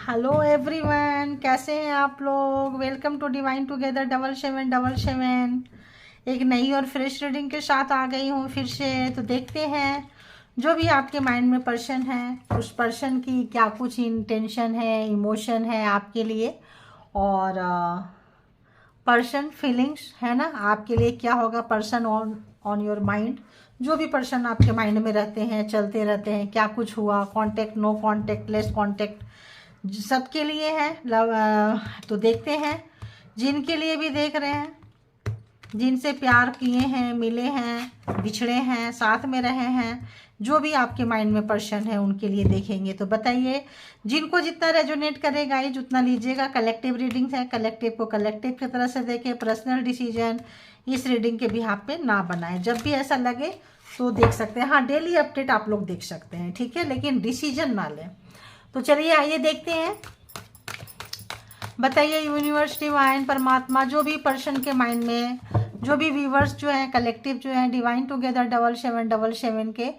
Hello everyone, कैसे हैं आप लोग। Welcome to divine together 7777। एक नई और फ्रेश रीडिंग के साथ आ गई हूँ फिर से। तो देखते हैं जो भी आपके माइंड में पर्सन है, उस पर्सन की क्या कुछ इंटेंशन है, इमोशन है आपके लिए। और पर्सन फीलिंग्स है ना आपके लिए क्या होगा। Person on on your mind, जो भी पर्सन आपके माइंड में रहते हैं, चलते रहते हैं, क्या कुछ हुआ, contact, no contact, less contact, सबके लिए है लव। तो देखते हैं जिनके लिए भी देख रहे हैं, जिनसे प्यार किए हैं, मिले हैं, बिछड़े हैं, साथ में रहे हैं, जो भी आपके माइंड में पर्सन है उनके लिए देखेंगे। तो बताइए जिनको जितना रेजोनेट करेगा ये उतना लीजिएगा। कलेक्टिव रीडिंग्स है, कलेक्टिव को कलेक्टिव की तरह से देखें। पर्सनल डिसीजन इस रीडिंग के बिहाफ पे ना बनाएं। जब भी ऐसा लगे तो देख सकते हैं। हाँ, डेली अपडेट आप लोग देख सकते हैं, ठीक है, लेकिन डिसीजन ना लें। तो चलिए आइए देखते हैं। बताइए यूनिवर्स, डिवाइन, परमात्मा, जो भी पर्सन के माइंड में, जो भी व्यूवर्स जो हैं, कलेक्टिव जो हैं, डिवाइन टुगेदर 7777 के,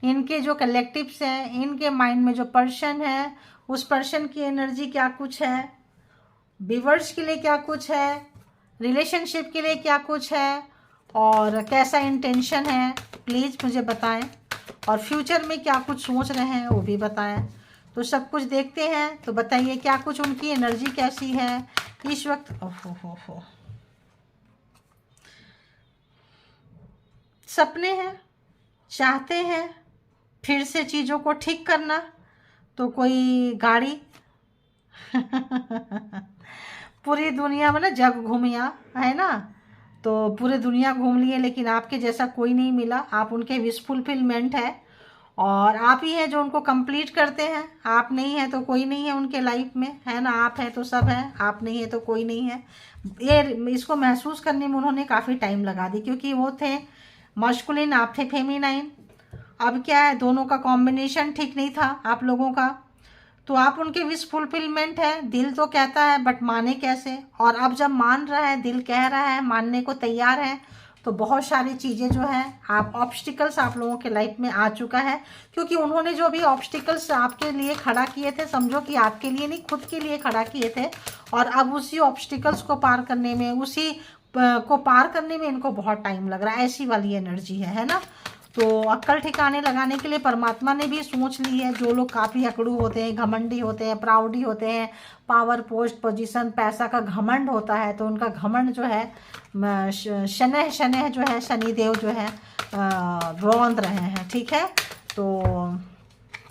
इनके जो कलेक्टिव्स हैं, इनके माइंड में जो पर्सन है, उस पर्सन की एनर्जी क्या कुछ है, व्यूवर्स के लिए क्या कुछ है, रिलेशनशिप के लिए क्या कुछ है, और कैसा इंटेंशन है, प्लीज़ मुझे बताएं। और फ्यूचर में क्या कुछ सोच रहे हैं वो भी बताएं। तो सब कुछ देखते हैं। तो बताइए क्या कुछ उनकी एनर्जी कैसी है इस वक्त। हो सपने हैं, चाहते हैं फिर से चीज़ों को ठीक करना। तो कोई गाड़ी पूरी दुनिया में ना जग घूमिया है ना, तो पूरी दुनिया घूम लिए लेकिन आपके जैसा कोई नहीं मिला। आप उनके विश फुलफिलमेंट है और आप ही हैं जो उनको कंप्लीट करते हैं। आप नहीं है तो कोई नहीं है उनके लाइफ में, है ना। आप हैं तो सब है, आप नहीं है तो कोई नहीं है। ये इसको महसूस करने में उन्होंने काफ़ी टाइम लगा दी, क्योंकि वो थे मस्कुलिन, आप थे फेमिनाइन। अब क्या है, दोनों का कॉम्बिनेशन ठीक नहीं था आप लोगों का। तो आप उनके विश फुलफिलमेंट है। दिल तो कहता है बट माने कैसे। और अब जब मान रहा है, दिल कह रहा है, मानने को तैयार है, तो बहुत सारी चीज़ें जो है, आप ऑब्स्टिकल्स आप लोगों के लाइफ में आ चुका है। क्योंकि उन्होंने जो भी ऑब्स्टिकल्स आपके लिए खड़ा किए थे, समझो कि आपके लिए नहीं, खुद के लिए खड़ा किए थे। और अब उसी ऑब्स्टिकल्स को पार करने में, उसी को पार करने में इनको बहुत टाइम लग रहा है। ऐसी वाली एनर्जी है ना। तो अक्ल ठिकाने लगाने के लिए परमात्मा ने भी सोच ली है। जो लोग काफ़ी अकड़ू होते हैं, घमंडी होते हैं, प्राउडी होते हैं, पावर, पोस्ट, पोजीशन, पैसा का घमंड होता है, तो उनका घमंड जो है शनह शनह जो है, शनिदेव जो है रौंद रहे हैं, ठीक है। तो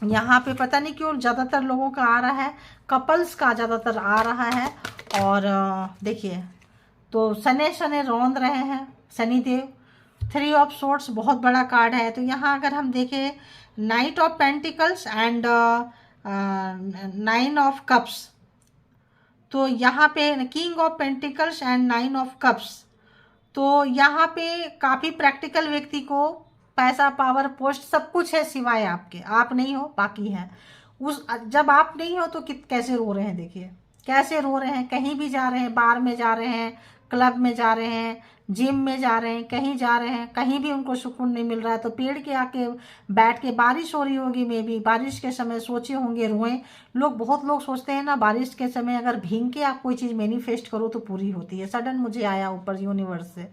यहाँ पे पता नहीं क्यों ज़्यादातर लोगों का आ रहा है, कपल्स का ज़्यादातर आ रहा है। और देखिए, तो शनह शनह रौंद रहे हैं शनिदेव। 3 ऑफ सोर्ट्स बहुत बड़ा कार्ड है। तो यहाँ अगर हम देखें, night of pentacles and 9 of cups, तो यहाँ पे king of pentacles and 9 of cups. तो यहाँ पे काफ़ी प्रैक्टिकल व्यक्ति को पैसा, पावर, पोस्ट सब कुछ है, सिवाय आपके। आप नहीं हो, बाकी है। उस जब आप नहीं हो तो कैसे रो रहे हैं, देखिए कैसे रो रहे हैं। कहीं भी जा रहे हैं, बार में जा रहे हैं, क्लब में जा रहे हैं, जिम में जा रहे हैं, कहीं जा रहे हैं, कहीं भी उनको सुकून नहीं मिल रहा है। तो पेड़ के आके बैठ के, बारिश हो रही होगी, मे बी बारिश के समय सोचे होंगे, रोएं लोग। बहुत लोग सोचते हैं ना, बारिश के समय अगर भींग के आप कोई चीज़ मैनिफेस्ट करो तो पूरी होती है। सडन मुझे आया ऊपर यूनिवर्स से।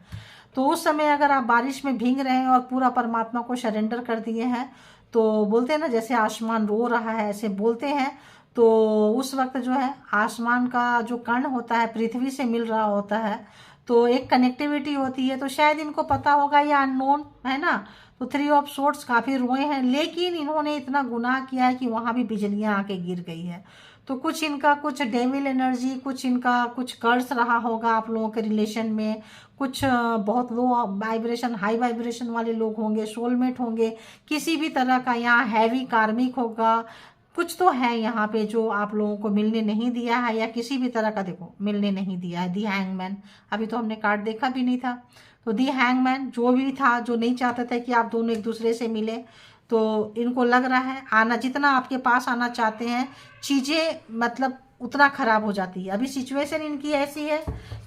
तो उस समय अगर आप बारिश में भींग रहे हैं और पूरा परमात्मा को सरेंडर कर दिए हैं, तो बोलते हैं ना, जैसे आसमान रो रहा है, ऐसे बोलते हैं। तो उस वक्त जो है, आसमान का जो कण होता है पृथ्वी से मिल रहा होता है, तो एक कनेक्टिविटी होती है। तो शायद इनको पता होगा, या अननोन है ना। तो 3 ऑफ सोर्ट्स काफ़ी रोए हैं, लेकिन इन्होंने इतना गुनाह किया है कि वहाँ भी बिजलियाँ आके गिर गई है। तो कुछ इनका कुछ डेविल एनर्जी, कुछ इनका कुछ कर्स रहा होगा आप लोगों के रिलेशन में। कुछ बहुत लो वाइब्रेशन, हाई वाइब्रेशन वाले लोग होंगे, सोलमेट होंगे, किसी भी तरह का यहाँ हैवी कार्मिक होगा। कुछ तो है यहाँ पे जो आप लोगों को मिलने नहीं दिया है, या किसी भी तरह का, देखो, मिलने नहीं दिया है। दी हैंगमैन, अभी तो हमने कार्ड देखा भी नहीं था। तो दी हैंगमैन जो भी था, जो नहीं चाहते थे कि आप दोनों एक दूसरे से मिले, तो इनको लग रहा है आना, जितना आपके पास आना चाहते हैं, चीज़ें मतलब उतना खराब हो जाती है। अभी सिचुएशन इनकी ऐसी है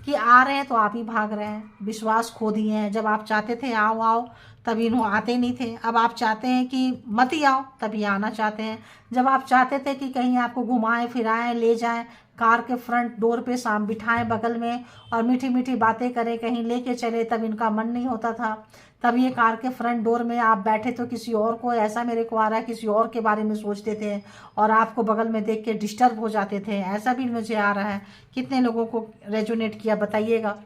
कि आ रहे हैं तो आप ही भाग रहे हैं, विश्वास खो दिए हैं। जब आप चाहते थे आओ आओ, तभी इन्हों आते नहीं थे। अब आप चाहते हैं कि मत ही आओ, तभी आना चाहते हैं। जब आप चाहते थे कि कहीं आपको घुमाएं फिराएं ले जाएं, कार के फ्रंट डोर पे शाम बिठाएं बगल में और मीठी मीठी बातें करें, कहीं लेके चले, तब इनका मन नहीं होता था। तब ये कार के फ्रंट डोर में आप बैठे तो किसी और को, ऐसा मेरे को आ रहा है, किसी और के बारे में सोचते थे और आपको बगल में देख के डिस्टर्ब हो जाते थे। ऐसा भी मुझे आ रहा है। कितने लोगों को रेजोनेट किया बताइएगा।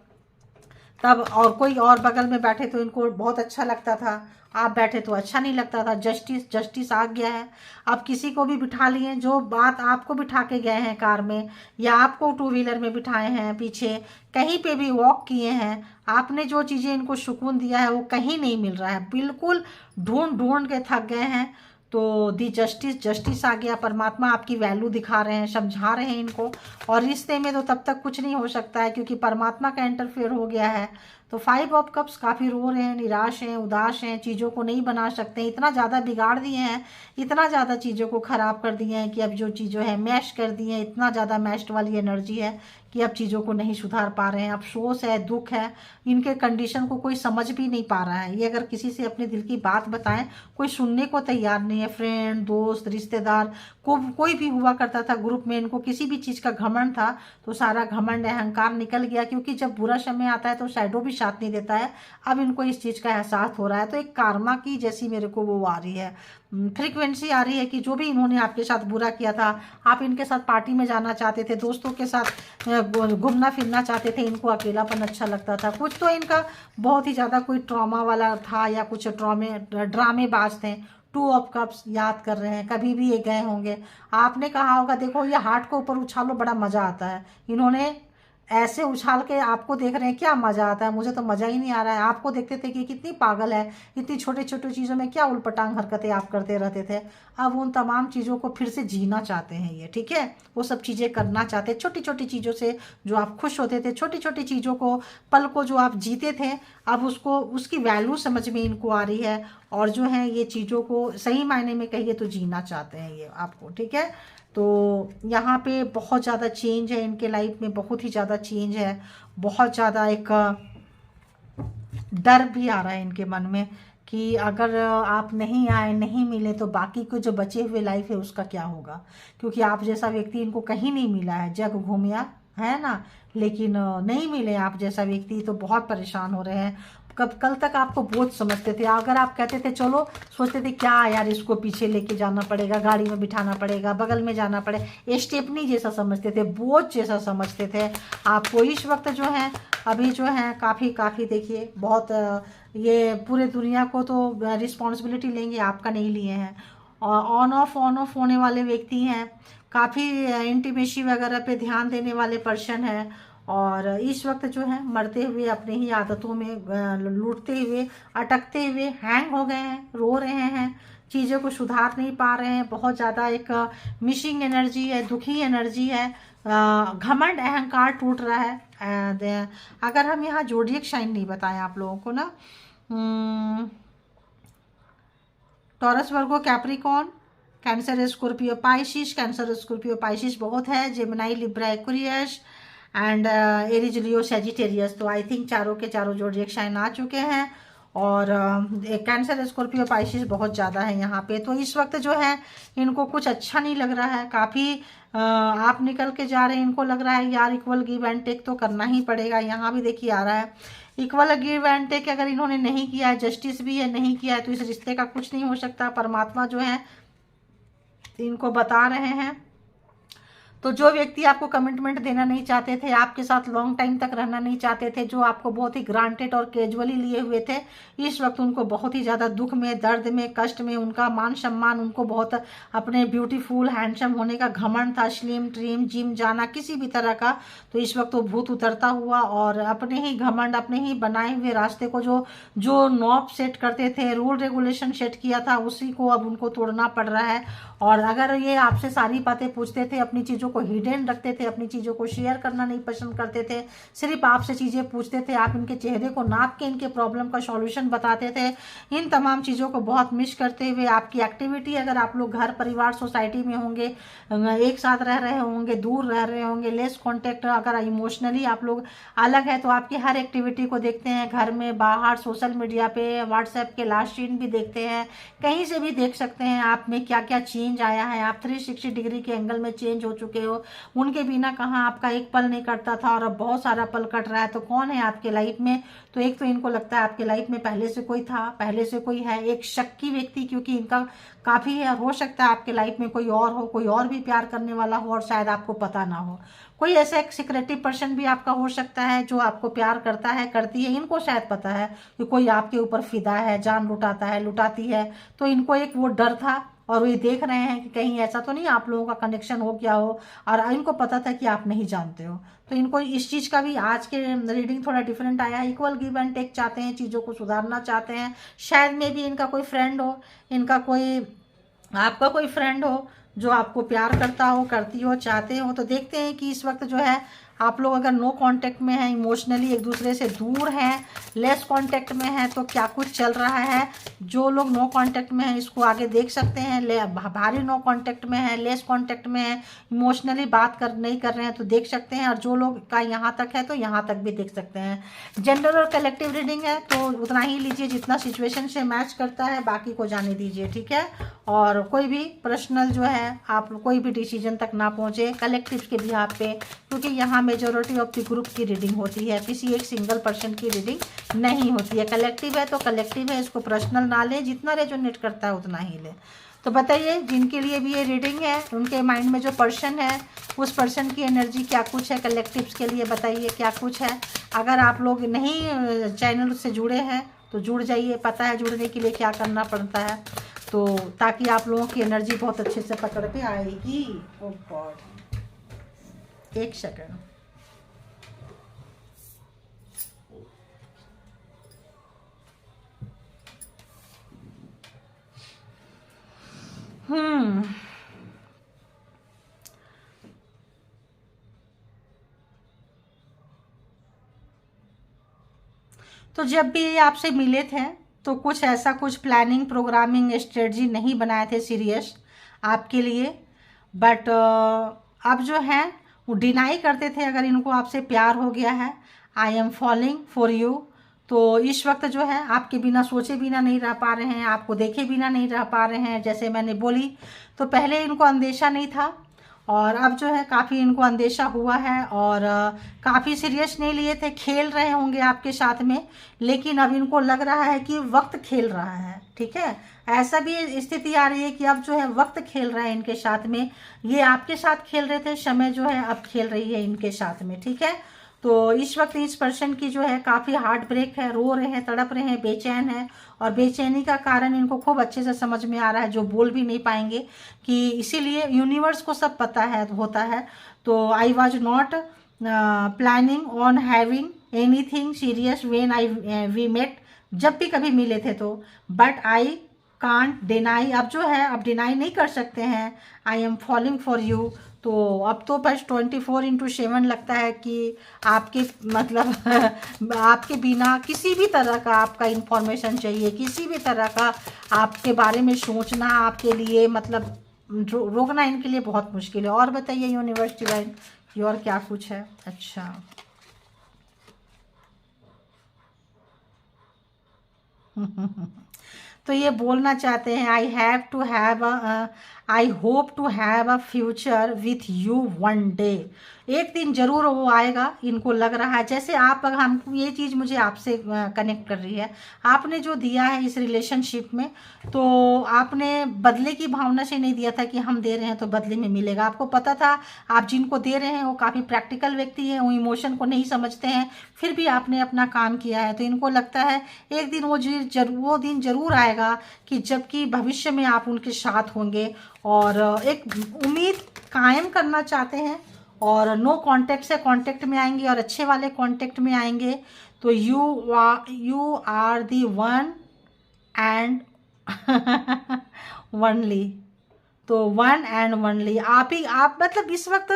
तब और कोई और बगल में बैठे तो इनको बहुत अच्छा लगता था, आप बैठे तो अच्छा नहीं लगता था। जस्टिस जस्टिस आ गया है। आप किसी को भी बिठा लिए, जो बात आपको बिठा के गए हैं कार में या आपको टू व्हीलर में बिठाए हैं पीछे, कहीं पे भी वॉक किए हैं, आपने जो चीज़ें इनको सुकून दिया है वो कहीं नहीं मिल रहा है। बिल्कुल ढूंढ ढूंढ के थक गए हैं। तो दी जस्टिस जस्टिस आ गया। परमात्मा आपकी वैल्यू दिखा रहे हैं, समझा रहे हैं इनको। और रिश्ते में तो तब तक कुछ नहीं हो सकता है क्योंकि परमात्मा का इंटरफेयर हो गया है। तो 5 ऑफ कप्स काफ़ी रो रहे हैं, निराश हैं, उदास हैं, चीज़ों को नहीं बना सकते, इतना ज़्यादा बिगाड़ दिए हैं, इतना ज़्यादा चीज़ों को ख़राब कर दिए हैं कि अब जो चीज़ें हैं मैश कर दी हैं। इतना ज़्यादा मैश्ड वाली एनर्जी है कि अब चीज़ों को नहीं सुधार पा रहे हैं। अफसोस है, दुख है, इनके कंडीशन को कोई समझ भी नहीं पा रहा है। ये अगर किसी से अपने दिल की बात बताएं, कोई सुनने को तैयार नहीं है। फ्रेंड, दोस्त, रिश्तेदार कोई भी हुआ करता था ग्रुप में, इनको किसी भी चीज़ का घमंड था तो सारा घमंड अहंकार निकल गया, क्योंकि जब बुरा समय आता है तो शैडो भी साथ नहीं देता है। अब इनको इस चीज़ का एहसास हो रहा है। तो एक कार्मा की जैसी मेरे को वो आ रही है, फ्रीक्वेंसी आ रही है कि जो भी इन्होंने आपके साथ बुरा किया था, आप इनके साथ पार्टी में जाना चाहते थे, दोस्तों के साथ घूमना फिरना चाहते थे, इनको अकेलापन अच्छा लगता था। कुछ तो इनका बहुत ही ज़्यादा कोई ट्रॉमा वाला था या कुछ ड्रामेबाज थे। 2 ऑफ कप्स याद कर रहे हैं, कभी भी ये गए होंगे। आपने कहा होगा देखो ये हार्ट को ऊपर उछालो बड़ा मज़ा आता है, इन्होंने ऐसे उछाल के आपको देख रहे हैं, क्या मज़ा आता है, मुझे तो मज़ा ही नहीं आ रहा है। आपको देखते थे कि कितनी पागल है, इतनी छोटी छोटी चीज़ों में क्या उलपटांग हरकतें आप करते रहते थे। अब उन तमाम चीज़ों को फिर से जीना चाहते हैं ये, ठीक है, वो सब चीज़ें करना चाहते हैं। छोटी छोटी चीज़ों से जो आप खुश होते थे, छोटी छोटी चीज़ों को, पल को जो आप जीते थे, अब उसको उसकी वैल्यू समझ में इनको आ रही है। और जो है ये चीज़ों को सही मायने में कहिए तो जीना चाहते हैं ये आपको, ठीक है। तो यहाँ पे बहुत ज़्यादा चेंज है इनके लाइफ में, बहुत ही ज़्यादा चेंज है। बहुत ज़्यादा एक डर भी आ रहा है इनके मन में कि अगर आप नहीं आए, नहीं मिले तो बाकी को जो बचे हुए लाइफ है उसका क्या होगा। क्योंकि आप जैसा व्यक्ति इनको कहीं नहीं मिला है, जग घूमिया है ना, लेकिन नहीं मिले आप जैसा व्यक्ति, तो बहुत परेशान हो रहे हैं। कल तक आपको बोझ समझते थे, अगर आप कहते थे चलो, सोचते थे क्या यार इसको पीछे लेके जाना पड़ेगा, गाड़ी में बिठाना पड़ेगा, बगल में जाना पड़े, स्टेपनी जैसा समझते थे, बोझ जैसा समझते थे आपको। इस वक्त जो है अभी जो है काफ़ी देखिए बहुत ये पूरे दुनिया को तो रिस्पॉन्सिबिलिटी लेंगे, आपका नहीं लिए हैं। और ऑन ऑफ होने वाले व्यक्ति हैं, काफ़ी इंटीमेसी वगैरह पे ध्यान देने वाले पर्सन हैं। और इस वक्त जो है मरते हुए अपने ही आदतों में लूटते हुए, अटकते हुए हैंग हो गए हैं, रो रहे हैं, चीज़ों को सुधार नहीं पा रहे हैं। बहुत ज़्यादा एक मिसिंग एनर्जी है, दुखी एनर्जी है, घमंड अहंकार टूट रहा है। अगर हम यहाँ जोडियक साइन नहीं बताएं आप लोगों को ना, Taurus, Virgo, Capricorn, Cancer, Scorpio, Pisces, Cancer, Scorpio, Pisces बहुत है, Gemini, Libra, Aquarius and Aries, Leo, Sagittarius. तो आई थिंक चारों के चारों जोडियक साइन आ चुके हैं। और कैंसर, स्कॉर्पियो, पाइसिस बहुत ज़्यादा है यहाँ पे। तो इस वक्त जो है इनको कुछ अच्छा नहीं लग रहा है, काफ़ी आप निकल के जा रहे हैं, इनको लग रहा है यार इक्वल गिव एंड टेक तो करना ही पड़ेगा। यहाँ भी देखिए आ रहा है इक्वल गिव एंड टेक, अगर इन्होंने नहीं किया है, जस्टिस भी है नहीं किया है, तो इस रिश्ते का कुछ नहीं हो सकता। परमात्मा जो है इनको बता रहे हैं। तो जो व्यक्ति आपको कमिटमेंट देना नहीं चाहते थे, आपके साथ लॉन्ग टाइम तक रहना नहीं चाहते थे, जो आपको बहुत ही ग्रांटेड और कैजुअली लिए हुए थे, इस वक्त उनको बहुत ही ज़्यादा दुख में, दर्द में, कष्ट में, उनका मान सम्मान, उनको बहुत अपने ब्यूटीफुल हैंडसम होने का घमंड था, स्लिम ट्रिम, जिम जाना, किसी भी तरह का, तो इस वक्त वो भूत उतरता हुआ और अपने ही घमंड, अपने ही बनाए हुए रास्ते को जो नॉब सेट करते थे, रूल रेगुलेशन सेट किया था, उसी को अब उनको तोड़ना पड़ रहा है। और अगर ये आपसे सारी बातें पूछते थे, अपनी चीज़ों चीज़ों को हिडन रखते थे, अपनी चीज़ों को शेयर करना नहीं पसंद करते थे, सिर्फ आपसे चीज़ें पूछते थे, आप इनके चेहरे को नाप के इनके प्रॉब्लम का सॉल्यूशन बताते थे। इन तमाम चीज़ों को बहुत मिस करते हुए आपकी एक्टिविटी, अगर आप लोग घर परिवार सोसाइटी में होंगे, एक साथ रह रहे होंगे, दूर रह रहे होंगे, लेस कॉन्टेक्ट, अगर इमोशनली आप लोग अलग है तो आपकी हर एक्टिविटी को देखते हैं, घर में, बाहर, सोशल मीडिया पे, व्हाट्सएप के लास्ट सीन भी देखते हैं, कहीं से भी देख सकते हैं आप में क्या क्या चेंज आया है। आप 360 डिग्री के एंगल में चेंज हो चुके हो। उनके बिना कहाँ आपका एक पल नहीं कटता था और अब बहुत सारा पल कट रहा है। तो कौन है आपके लाइफ में? तो एक तो इनको लगता है आपके लाइफ में पहले से कोई था, पहले से कोई है, एक शक्की व्यक्ति, क्योंकि इनका काफ़ी है, हो सकता है आपके लाइफ में कोई और हो, कोई और भी प्यार करने वाला हो और शायद आपको पता ना हो। कोई ऐसा एक सिक्रेटिव पर्सन भी आपका हो सकता है जो आपको प्यार करता है, करती है, इनको शायद पता है कि कोई आपके ऊपर फिदा है, जान लुटाता है, लुटाती है। तो इनको एक वो डर था और ये देख रहे हैं कि कहीं ऐसा तो नहीं आप लोगों का कनेक्शन हो गया हो, और इनको पता था कि आप नहीं जानते हो। तो इनको इस चीज़ का भी आज के रीडिंग थोड़ा डिफरेंट आया है। इक्वल गिव एंड टेक चाहते हैं, चीज़ों को सुधारना चाहते हैं। शायद में भी इनका कोई फ्रेंड हो, इनका कोई, आपका कोई फ्रेंड हो जो आपको प्यार करता हो, करती हो, चाहते हो। तो देखते हैं कि इस वक्त जो है आप लोग अगर नो कांटेक्ट में हैं, इमोशनली एक दूसरे से दूर हैं, लेस कांटेक्ट में हैं, तो क्या कुछ चल रहा है। जो लोग नो कांटेक्ट में हैं इसको आगे देख सकते हैं, भारी नो कांटेक्ट में है, लेस कांटेक्ट में है, इमोशनली बात नहीं कर रहे हैं तो देख सकते हैं, और जो लोग का यहाँ तक है तो यहाँ तक भी देख सकते हैं। जनरल और कलेक्टिव रीडिंग है तो उतना ही लीजिए जितना सिचुएशन से मैच करता है, बाकी को जाने दीजिए, ठीक है। और कोई भी पर्सनल जो है आप कोई भी डिसीजन तक ना पहुँचे कलेक्टिव के बिहाफ पे, क्योंकि यहाँ मेजॉरिटी ऑफ द ग्रुप की रीडिंग होती है, किसी एक सिंगल पर्सन की रीडिंग नहीं होती है। कलेक्टिव है तो कलेक्टिव है, इसको पर्सनल ना लें, जितना रेजोनेट करता है उतना ही लें। तो बताइए जिनके लिए भी ये रीडिंग है, उनके माइंड में जो पर्सन है उस पर्सन की एनर्जी क्या कुछ है कलेक्टिव्स के लिए, बताइए क्या कुछ है। अगर आप लोग नहीं चैनल से जुड़े हैं तो जुड़ जाइए, पता है जुड़ने के लिए क्या करना पड़ता है, तो ताकि आप लोगों की एनर्जी बहुत अच्छे से पकड़ पे आएगी। ओह गॉड, एक सेकंड। तो जब भी ये आपसे मिले थे तो कुछ ऐसा कुछ प्लानिंग, प्रोग्रामिंग, स्ट्रेटजी नहीं बनाए थे सीरियस आपके लिए, बट अब जो है वो डिनाई करते थे अगर इनको आपसे प्यार हो गया है, I am falling for you. तो इस वक्त जो है आपके बिना सोचे बिना नहीं रह पा रहे हैं, आपको देखे बिना नहीं रह पा रहे हैं। जैसे मैंने बोली तो पहले इनको अंदेशा नहीं था और अब जो है काफ़ी इनको अंदेशा हुआ है और काफ़ी सीरियस नहीं लिए थे, खेल रहे होंगे आपके साथ में, लेकिन अब इनको लग रहा है कि वक्त खेल रहा है, ठीक है। ऐसा भी स्थिति आ रही है कि अब जो है वक्त खेल रहा है इनके साथ में, ये आपके साथ खेल रहे थे, समय जो है अब खेल रही है इनके साथ में, ठीक है। तो इस वक्त इस पर्सन की जो है काफ़ी हार्ट ब्रेक है, रो रहे हैं, तड़प रहे हैं, बेचैन है, और बेचैनी का कारण इनको खूब अच्छे से समझ में आ रहा है, जो बोल भी नहीं पाएंगे कि इसीलिए यूनिवर्स को सब पता है होता है। तो I was not planning on having anything serious when I we met, जब भी कभी मिले थे तो, बट आई कांट डिनाई, अब जो है अब डिनाई नहीं कर सकते हैं, I am falling for you. तो अब तो बस 24/7 लगता है कि आपके मतलब आपके बिना किसी भी तरह का आपका इंफॉर्मेशन चाहिए, किसी भी तरह का आपके बारे में सोचना आपके लिए मतलब रोकना इनके लिए बहुत मुश्किल है। और बताइए यूनिवर्स डिवाइन की और क्या कुछ है। अच्छा तो ये बोलना चाहते हैं I hope to have a future with you one day, एक दिन जरूर वो आएगा, इनको लग रहा है जैसे आप, हम ये चीज़ मुझे आपसे कनेक्ट कर रही है, आपने जो दिया है इस रिलेशनशिप में, तो आपने बदले की भावना से नहीं दिया था कि हम दे रहे हैं तो बदले में मिलेगा। आपको पता था आप जिनको दे रहे हैं वो काफ़ी प्रैक्टिकल व्यक्ति हैं, वो इमोशन को नहीं समझते हैं, फिर भी आपने अपना काम किया है। तो इनको लगता है एक दिन वो दिन जरूर आएगा कि जबकि भविष्य में आप उनके साथ होंगे, और एक उम्मीद कायम करना चाहते हैं, और नो कांटेक्ट से कांटेक्ट में आएंगे और अच्छे वाले कांटेक्ट में आएंगे। तो you are the one and only. तो वन एंड ओनली आप ही, आप मतलब इस वक्त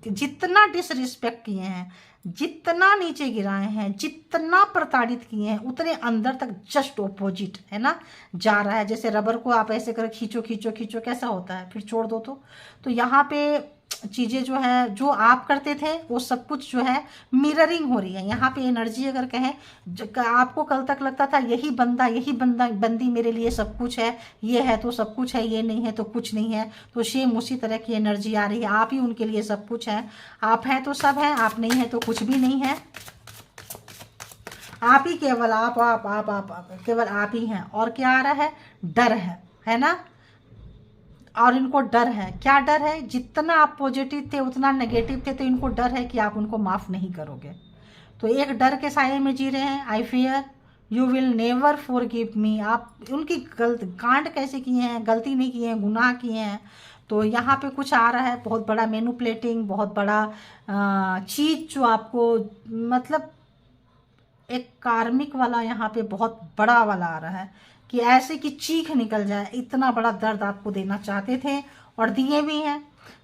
जितना डिसरिस्पेक्ट किए हैं, जितना नीचे गिराए हैं, जितना प्रताड़ित किए हैं, उतने अंदर तक जस्ट ऑपोजिट है ना जा रहा है। जैसे रबर को आप ऐसे कर खींचो खींचो खींचो, कैसा होता है, फिर छोड़ दो तो यहाँ पे चीज़ें जो है, जो आप करते थे वो सब कुछ जो है मिररिंग हो रही है। यहाँ पे एनर्जी अगर कहें, आपको कल तक लगता था यही बंदा बंदी मेरे लिए सब कुछ है, ये है तो सब कुछ है, ये नहीं है तो कुछ नहीं है, तो सेम उसी तरह की एनर्जी आ रही है। आप ही उनके लिए सब कुछ है, आप हैं तो सब है, आप नहीं है तो कुछ भी नहीं है। आप ही केवल आप केवल आप ही हैं। और क्या आ रहा है, डर है ना। और इनको डर है, क्या डर है, जितना आप पॉजिटिव थे उतना नेगेटिव थे, तो इनको डर है कि आप उनको माफ़ नहीं करोगे। तो एक डर के साये में जी रहे हैं। I fear you will never forgive me. आप उनकी कांड कैसे किए हैं, गलती नहीं किए हैं, गुनाह किए हैं। तो यहाँ पे कुछ आ रहा है बहुत बड़ा मैनिपुलेटिंग, बहुत बड़ा चीज़ जो आपको मतलब एक कार्मिक वाला यहाँ पे बहुत बड़ा वाला आ रहा है कि ऐसे कि चीख निकल जाए, इतना बड़ा दर्द आपको देना चाहते थे और दिए भी हैं।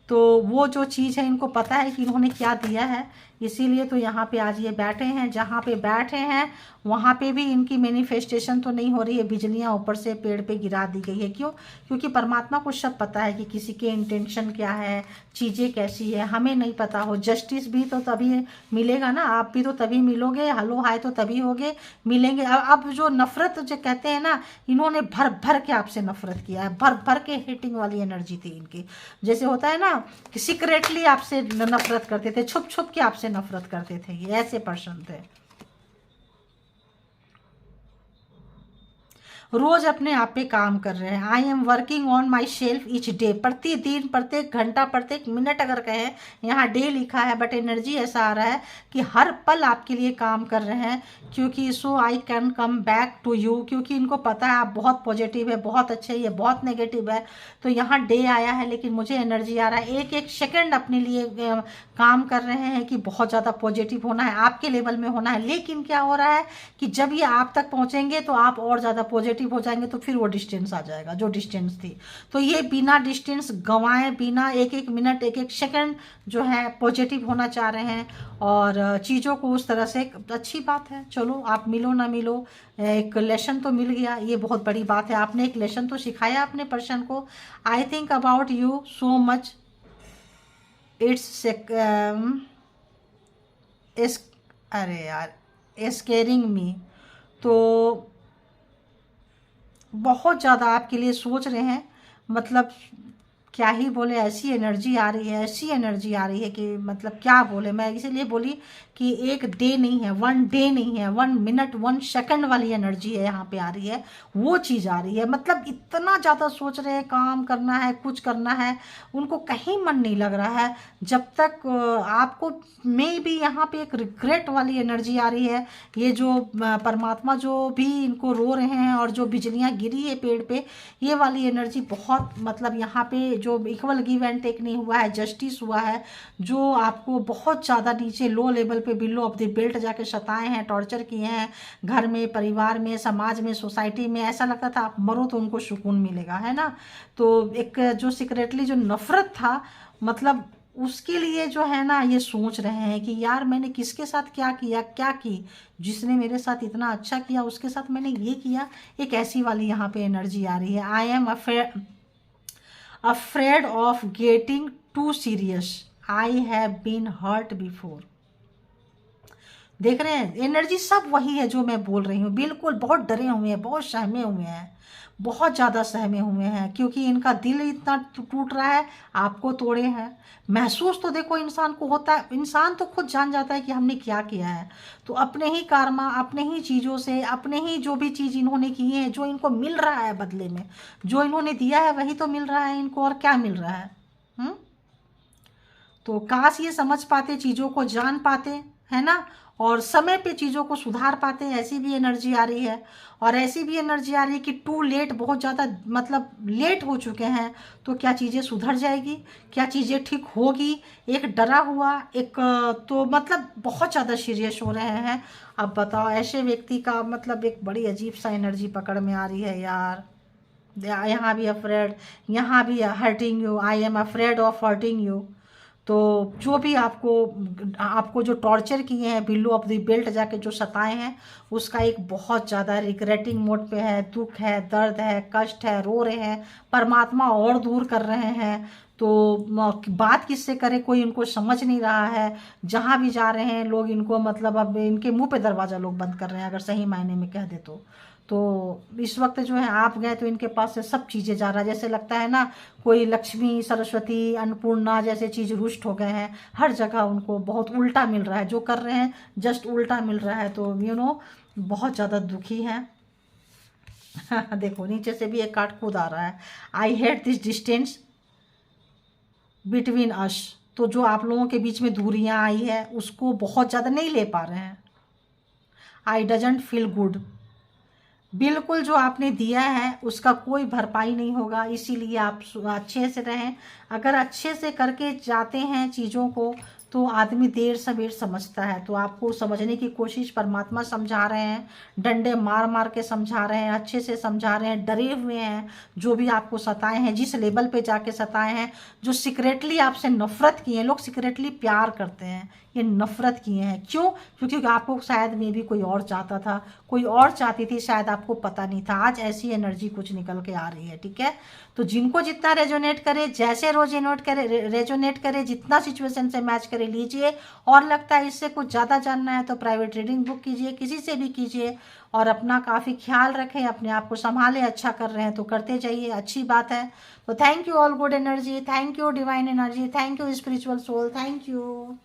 तो वो जो चीज़ है, इनको पता है कि इन्होंने क्या दिया है, इसीलिए तो यहाँ पे आज ये बैठे हैं। जहाँ पे बैठे हैं वहाँ पे भी इनकी मैनिफेस्टेशन तो नहीं हो रही है, बिजलियाँ ऊपर से पेड़ पे गिरा दी गई है। क्यों? क्योंकि परमात्मा को सब पता है कि किसी के इंटेंशन क्या है, चीज़ें कैसी है, हमें नहीं पता हो। जस्टिस भी तो तभी मिलेगा ना, आप भी तो तभी मिलोगे, हलो हाय तो तभी होगे, मिलेंगे। अब जो नफरत जो कहते हैं ना, इन्होंने भर भर के आपसे नफरत किया है, भर भर के हिटिंग वाली एनर्जी थी इनकी। जैसे होता है ना कि सीक्रेटली आपसे नफरत करते थे, छुप छुप के आपसे नफरत करते थे, ये ऐसे पर्सन थे। रोज अपने आप पे काम कर रहे हैं। I am working on my self each day. प्रतिदिन, प्रत्येक घंटा, प्रत्येक मिनट अगर कहें, यहाँ डे लिखा है बट एनर्जी ऐसा आ रहा है कि हर पल आपके लिए काम कर रहे हैं। क्योंकि so I can come back to you, क्योंकि इनको पता है आप बहुत पॉजिटिव है, बहुत अच्छे, ये बहुत नेगेटिव है। तो यहाँ डे आया है लेकिन मुझे एनर्जी आ रहा है, एक एक सेकेंड अपने लिए काम कर रहे हैं कि बहुत ज़्यादा पॉजिटिव होना है, आपके लेवल में होना है। लेकिन क्या हो रहा है कि जब ये आप तक पहुँचेंगे तो आप और ज़्यादा पॉजिटिव हो जाएंगे, तो फिर वो डिस्टेंस आ जाएगा जो डिस्टेंस थी। तो ये बिना डिस्टेंस गंवाए, बिना एक एक मिनट, एक एक सेकंड जो है पॉजिटिव होना चाह रहे हैं और चीज़ों को उस तरह से। अच्छी बात है, चलो आप मिलो ना मिलो, एक लेसन तो मिल गया, ये बहुत बड़ी बात है। आपने एक लेसन तो सिखाया अपने पर्सन को। I think about you so much, it's अरे यार, स्केरिंग मी। तो बहुत ज़्यादा आपके लिए सोच रहे हैं, मतलब क्या ही बोले, ऐसी एनर्जी आ रही है, ऐसी एनर्जी आ रही है कि मतलब क्या बोले। मैं इसीलिए बोली कि एक डे नहीं है, वन डे नहीं है, 1 मिनट 1 सेकंड वाली एनर्जी है यहाँ पे आ रही है, वो चीज़ आ रही है। मतलब इतना ज़्यादा सोच रहे हैं, काम करना है, कुछ करना है, उनको कहीं मन नहीं लग रहा है। जब तक आपको मे भी यहाँ पे एक रिग्रेट वाली एनर्जी आ रही है। ये जो परमात्मा जो भी इनको रो रहे हैं और जो बिजलियाँ गिरी है पेड़ पे, ये वाली एनर्जी बहुत मतलब यहाँ पे जो इक्वल गिव एंड टेक नहीं हुआ है, जस्टिस हुआ है, जो आपको बहुत ज़्यादा नीचे लो लेवल पे बिलो ऑफ द बेल्ट जाके सताए हैं, टॉर्चर किए हैं, घर में, परिवार में, समाज में, सोसाइटी में। ऐसा लगता था आप मरो तो उनको सुकून मिलेगा, है ना। तो एक जो सीक्रेटली जो नफरत था, मतलब उसके लिए जो है ना, ये सोच रहे हैं कि यार मैंने किसके साथ क्या किया, क्या की, जिसने मेरे साथ इतना अच्छा किया उसके साथ मैंने ये किया। एक ऐसी वाली यहाँ पे एनर्जी आ रही है। I am afraid of getting too serious, I have been hurt before। देख रहे हैं, एनर्जी सब वही है जो मैं बोल रही हूँ, बिल्कुल। बहुत डरे हुए हैं, बहुत सहमे हुए हैं, बहुत ज़्यादा सहमे हुए हैं, क्योंकि इनका दिल इतना टूट रहा है, आपको तोड़े हैं। महसूस तो देखो इंसान को होता है, इंसान तो खुद जान जाता है कि हमने क्या किया है। तो अपने ही कर्मा, अपने ही चीज़ों से, अपने ही जो भी चीज़ इन्होंने की है, जो इनको मिल रहा है बदले में, जो इन्होंने दिया है वही तो मिल रहा है इनको, और क्या मिल रहा है। तो काश ये समझ पाते, चीज़ों को जान पाते, है ना, और समय पे चीज़ों को सुधार पाते। ऐसी भी एनर्जी आ रही है, और ऐसी भी एनर्जी आ रही है कि टू लेट, बहुत ज़्यादा मतलब लेट हो चुके हैं। तो क्या चीज़ें सुधर जाएगी, क्या चीज़ें ठीक होगी। एक डरा हुआ, एक तो मतलब बहुत ज़्यादा सीरियस हो रहे हैं। अब बताओ, ऐसे व्यक्ति का मतलब एक बड़ी अजीब सा एनर्जी पकड़ में आ रही है यार। यहाँ भी अफ्रेड, यहाँ भी hurting you, I am afraid of hurting you. तो जो भी आपको जो टॉर्चर किए हैं, बिलो ऑफ द बेल्ट जाके जो सताए हैं, उसका एक बहुत ज़्यादा रिग्रेटिंग मोड पे है, दुख है, दर्द है, कष्ट है, रो रहे हैं, परमात्मा और दूर कर रहे हैं। तो बात किससे करे, कोई इनको समझ नहीं रहा है। जहाँ भी जा रहे हैं लोग इनको, मतलब अब इनके मुंह पे दरवाज़ा लोग बंद कर रहे हैं, अगर सही मायने में कह दे तो इस वक्त जो है आप गए तो इनके पास से सब चीज़ें जा रहा है। जैसे लगता है ना कोई लक्ष्मी, सरस्वती, अन्नपूर्णा जैसे चीज़ रुष्ट हो गए हैं, हर जगह उनको बहुत उल्टा मिल रहा है, जो कर रहे हैं जस्ट उल्टा मिल रहा है। तो बहुत ज़्यादा दुखी हैं। देखो नीचे से भी एक कार्ड खुद आ रहा है, I hate this distance between us. तो जो आप लोगों के बीच में दूरियां आई है उसको बहुत ज़्यादा नहीं ले पा रहे हैं। आई डजंट फील गुड, बिल्कुल जो आपने दिया है उसका कोई भरपाई नहीं होगा, इसीलिए आप अच्छे से रहें। अगर अच्छे से करके जाते हैं चीज़ों को तो आदमी देर सवेर समझता है। तो आपको समझने की कोशिश परमात्मा समझा रहे हैं, डंडे मार मार के समझा रहे हैं, अच्छे से समझा रहे हैं, डरे हुए हैं। जो भी आपको सताए हैं, जिस लेवल पे जाके सताए हैं, जो सीक्रेटली आपसे नफरत किए हैं, लोग सीक्रेटली प्यार करते हैं, ये नफरत किए हैं। क्यों? क्योंकि आपको शायद में भी कोई और चाहता था, कोई और चाहती थी, शायद आपको पता नहीं था। आज ऐसी एनर्जी कुछ निकल के आ रही है, ठीक है। तो जिनको जितना रेजोनेट करे, जैसे रेजोनेट करे, जितना सिचुएशन से मैच करे लीजिए। और लगता है इससे कुछ ज़्यादा जानना है तो प्राइवेट रीडिंग बुक कीजिए, किसी से भी कीजिए। और अपना काफ़ी ख्याल रखें, अपने आप को संभालें। अच्छा कर रहे हैं तो करते जाइए, अच्छी बात है। तो thank you all good energy, thank you divine energy, thank you spiritual soul, thank you.